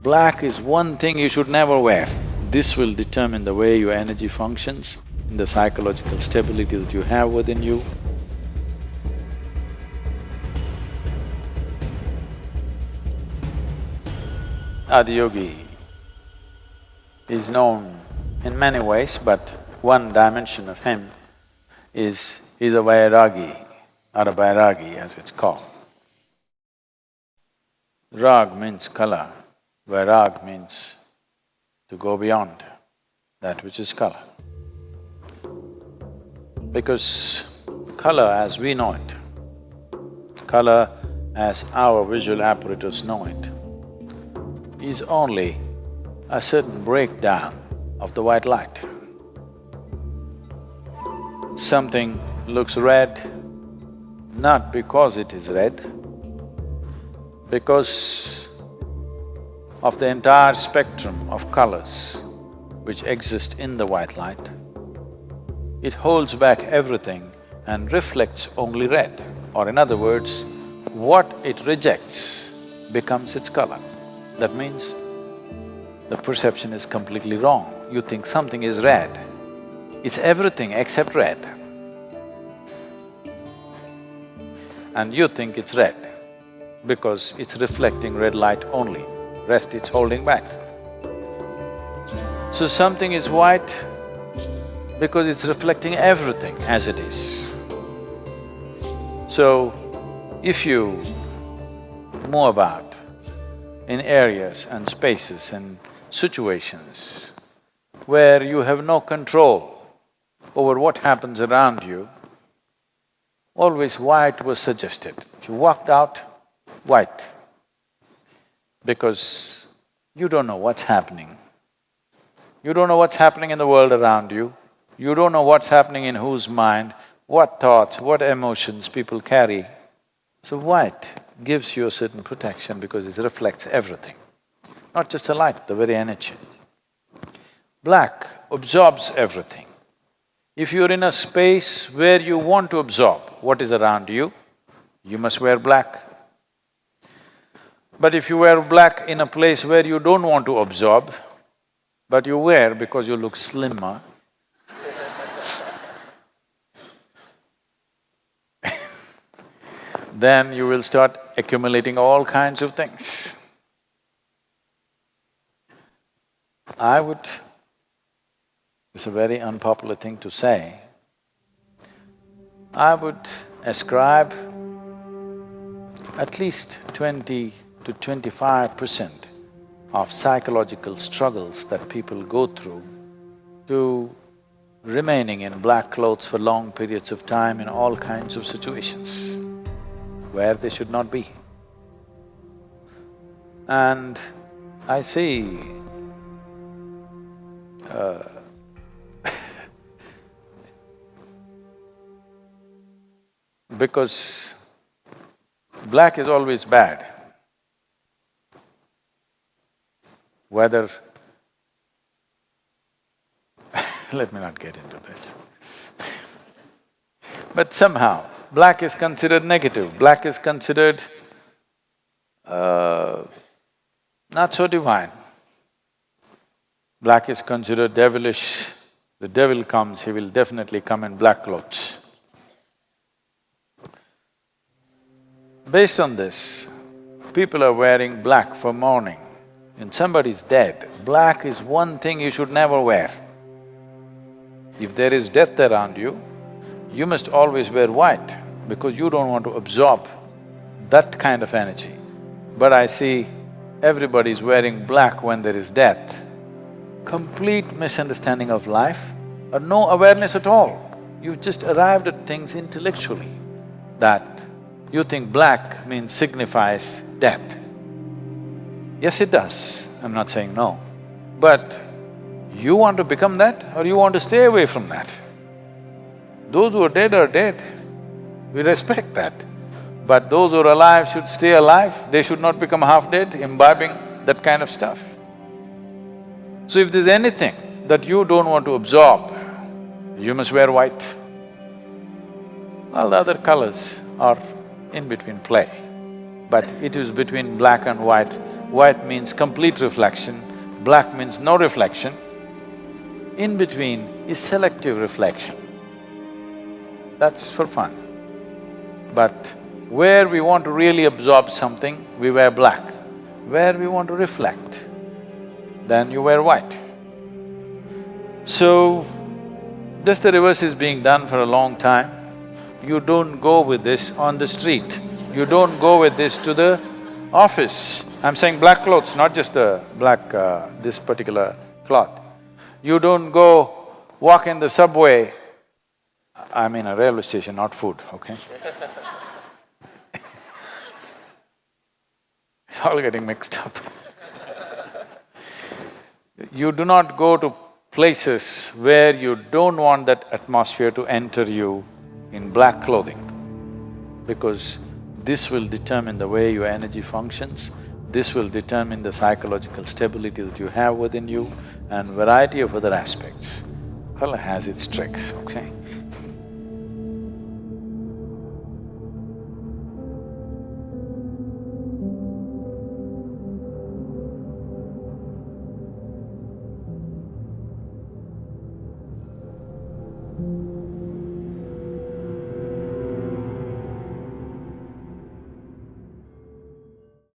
Black is one thing you should never wear. This will determine the way your energy functions, in the psychological stability that you have within you. Adiyogi is known in many ways, but one dimension of him is a Vairagi or a Vairagi as it's called. Rag means color, Vairag means to go beyond that which is color. Because color as we know it, color as our visual apparatus know it, is only a certain breakdown of the white light. Something looks red, not because it is red, because of the entire spectrum of colors which exist in the white light. It holds back everything and reflects only red, or in other words, what it rejects becomes its color. That means the perception is completely wrong. You think something is red, it's everything except red. And you think it's red because it's reflecting red light only, rest it's holding back. So something is white because it's reflecting everything as it is. So, if you move about in areas and spaces and situations where you have no control over what happens around you, always white was suggested. If you walked out, white, because you don't know what's happening. You don't know what's happening in the world around you, you don't know what's happening in whose mind, what thoughts, what emotions people carry. So white gives you a certain protection because it reflects everything, not just the light, the very energy. Black absorbs everything. If you're in a space where you want to absorb what is around you, you must wear black. But if you wear black in a place where you don't want to absorb, but you wear because you look slimmer, then you will start accumulating all kinds of things. I would… it's a very unpopular thing to say, I would ascribe at least 20 to 25% of psychological struggles that people go through to remaining in black clothes for long periods of time in all kinds of situations where they should not be. And I see because black is always bad. Whether… let me not get into this. But somehow, black is considered negative, black is considered not so divine. Black is considered devilish. The devil comes, he will definitely come in black clothes. Based on this, people are wearing black for mourning. When somebody's dead, black is one thing you should never wear. If there is death around you, you must always wear white because you don't want to absorb that kind of energy. But I see everybody's wearing black when there is death. Complete misunderstanding of life or no awareness at all. You've just arrived at things intellectually that you think black means signifies death. Yes, it does, I'm not saying no. But you want to become that or you want to stay away from that? Those who are dead, we respect that. But those who are alive should stay alive, they should not become half-dead, imbibing that kind of stuff. So if there's anything that you don't want to absorb, you must wear white. All the other colors are in between play, but it is between black and white white means complete reflection, black means no reflection. In between is selective reflection. That's for fun. But where we want to really absorb something, we wear black. Where we want to reflect, then you wear white. So, this the reverse is being done for a long time. You don't go with this on the street, you don't go with this to the office. I'm saying black clothes, not just the black… this particular cloth. You don't go walk in the subway, I mean a railway station, not food, okay? It's all getting mixed up. You do not go to places where you don't want that atmosphere to enter you in black clothing, because this will determine the way your energy functions, this will determine the psychological stability that you have within you and variety of other aspects. Well, it has its tricks, okay?